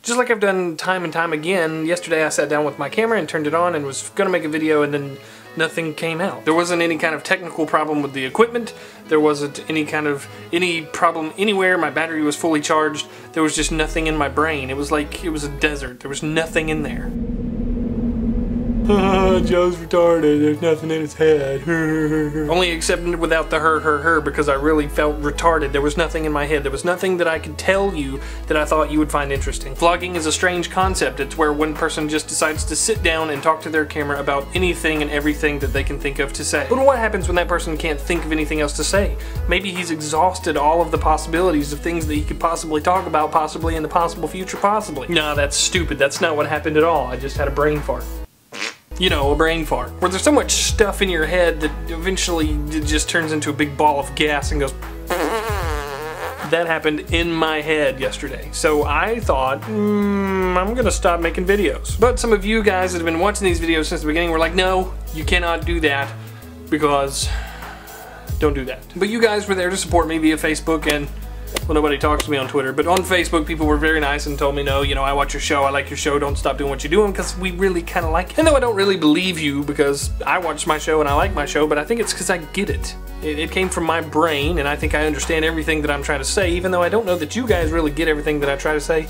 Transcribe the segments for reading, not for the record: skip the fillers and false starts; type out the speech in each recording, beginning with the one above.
Just like I've done time and time again, yesterday I sat down with my camera and turned it on and was gonna make a video, and then nothing came out. There wasn't any kind of technical problem with the equipment. There wasn't any problem anywhere. My battery was fully charged. There was just nothing in my brain. It was like it was a desert. There was nothing in there. Joe's retarded, there's nothing in his head. Only accepted without the her because I really felt retarded. There was nothing in my head. There was nothing that I could tell you that I thought you would find interesting. Vlogging is a strange concept. It's where one person just decides to sit down and talk to their camera about anything and everything that they can think of to say. But what happens when that person can't think of anything else to say? Maybe he's exhausted all of the possibilities of things that he could possibly talk about, possibly in the possible future, possibly. Nah, that's stupid. That's not what happened at all. I just had a brain fart. You know, a brain fart. Where there's so much stuff in your head that eventually it just turns into a big ball of gas and goes. That happened in my head yesterday. So I thought, I'm gonna stop making videos. But some of you guys that have been watching these videos since the beginning were like, no, you cannot do that because don't do that. But you guys were there to support me via Facebook, and well, nobody talks to me on Twitter, but on Facebook people were very nice and told me, no, you know, I watch your show, I like your show, don't stop doing what you're doing, because we really kind of like it. And though I don't really believe you because I watch my show and I like my show, but I think it's because I get it. It came from my brain, and I think I understand everything that I'm trying to say, even though I don't know that you guys really get everything that I try to say.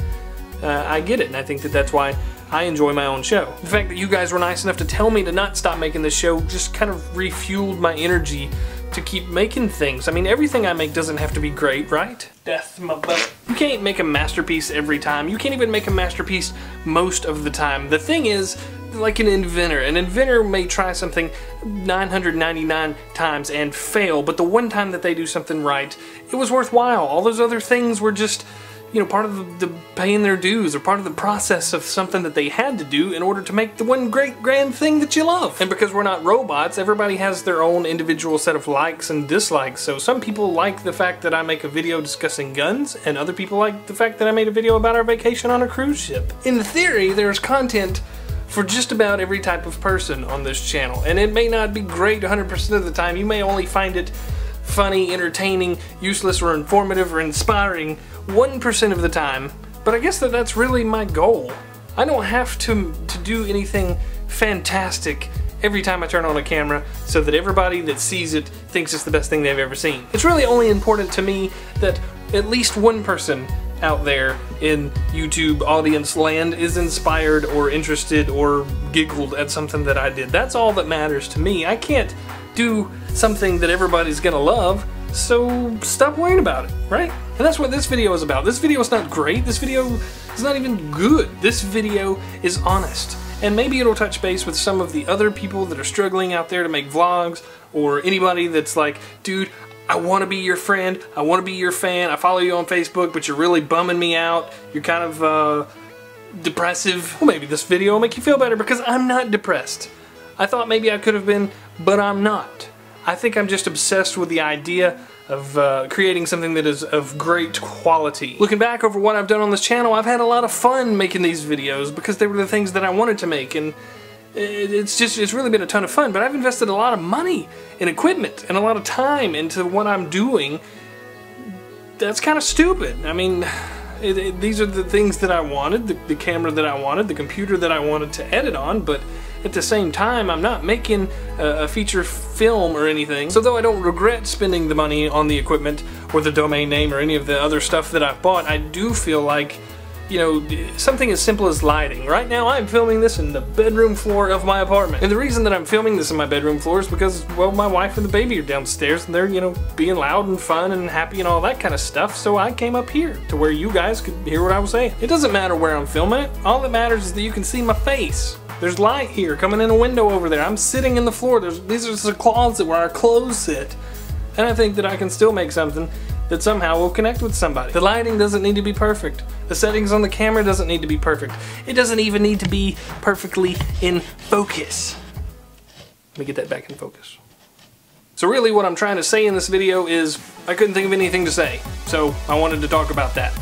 I get it, and I think that that's why I enjoy my own show. The fact that you guys were nice enough to tell me to not stop making this show just kind of refueled my energy to keep making things. I mean, everything I make doesn't have to be great, right? Death my butt. You can't make a masterpiece every time. You can't even make a masterpiece most of the time. The thing is, like an inventor may try something 999 times and fail, but the one time that they do something right, it was worthwhile. All those other things were just, you know, part of the paying their dues, or part of the process of something that they had to do in order to make the one great grand thing that you love. And because we're not robots, everybody has their own individual set of likes and dislikes. So some people like the fact that I make a video discussing guns, and other people like the fact that I made a video about our vacation on a cruise ship. In theory, there's content for just about every type of person on this channel, and it may not be great 100% of the time. You may only find it funny, entertaining, useless, or informative, or inspiring 1% of the time, but I guess that's really my goal. I don't have to do anything fantastic every time I turn on a camera so that everybody that sees it thinks it's the best thing they've ever seen. It's really only important to me that at least one person out there in YouTube audience land is inspired or interested or giggled at something that I did. That's all that matters to me. I can't do something that everybody's gonna love, so stop worrying about it, right? And that's what this video is about. This video is not great. This video is not even good. This video is honest. And maybe it'll touch base with some of the other people that are struggling out there to make vlogs, or anybody that's like, dude, I want to be your friend, I want to be your fan, I follow you on Facebook, but you're really bumming me out, you're kind of depressive. Well, maybe this video will make you feel better, because I'm not depressed. I thought maybe I could have been, but I'm not. I think I'm just obsessed with the idea of creating something that is of great quality. Looking back over what I've done on this channel, I've had a lot of fun making these videos because they were the things that I wanted to make, and it's really been a ton of fun. But I've invested a lot of money in equipment and a lot of time into what I'm doing. That's kind of stupid. I mean, these are the things that I wanted, the camera that I wanted, the computer that I wanted to edit on, but at the same time, I'm not making a feature film or anything. So though I don't regret spending the money on the equipment or the domain name or any of the other stuff that I've bought, I do feel like, you know, something as simple as lighting. Right now I'm filming this in the bedroom floor of my apartment. And the reason that I'm filming this in my bedroom floor is because, well, my wife and the baby are downstairs and they're, you know, being loud and fun and happy and all that kind of stuff. So I came up here to where you guys could hear what I was saying. It doesn't matter where I'm filming it. All that matters is that you can see my face. There's light here coming in a window over there. I'm sitting in the floor. These are the closet where our clothes sit. And I think that I can still make something that somehow will connect with somebody. The lighting doesn't need to be perfect. The settings on the camera doesn't need to be perfect. It doesn't even need to be perfectly in focus. Let me get that back in focus. So really what I'm trying to say in this video is I couldn't think of anything to say. So I wanted to talk about that.